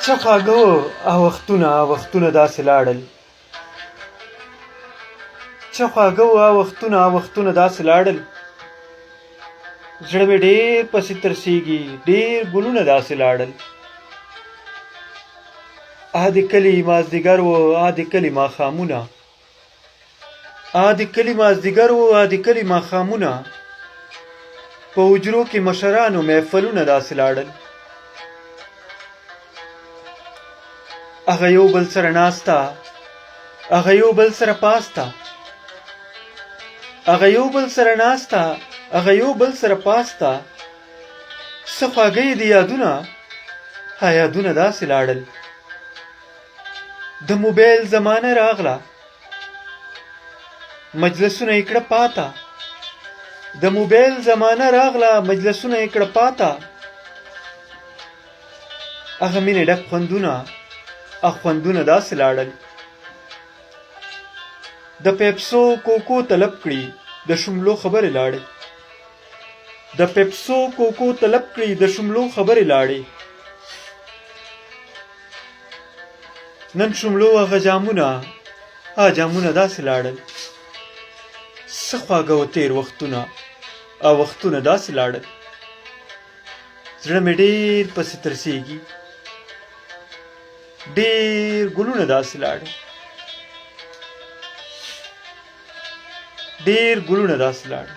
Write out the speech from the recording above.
څه خواږه او وختونه داسې لاړل، څه خواږه او وختونه داسې لاړل، زړه مې ډېر پسې ترسېږي، ډېر ګلونه داسې لاړل. د کلي مازدیګر و د کلي ماښامونه، د کلي مازدیګر و د کلي ماښامونه، په حجرو کې مشرانو محفلونه داسې لاړل. هغه یو بل سره ناسته، هغه یو بل سره پاسته، هغه یو بل سره ناسته، هغه یو بل سره پاسته، څه خواږه یې د یادونه، یادونه داسې لاړل. د موبایل زمانه راغله، مجلسونه یې کړه پاته، د موبایل زمانه راغله، مجلسونه یې کړه پاته، هغه مینې ډک خوندونه داسې لاړل. د پیپسو کوکو طلب کړي د شملو خبرې لاړې، د پیپسو کوکو طلب کړي د شملو خبرې لاړې، نن شملو هغه جامونه داسې لاړل. څه خواږه و تېر وختونه او وختونه داسې لاړل، زړه مې ډېر پسې ترسېږي، ډېر ګلونه داسې لاړل، ډېر ګلونه داسې لاړل.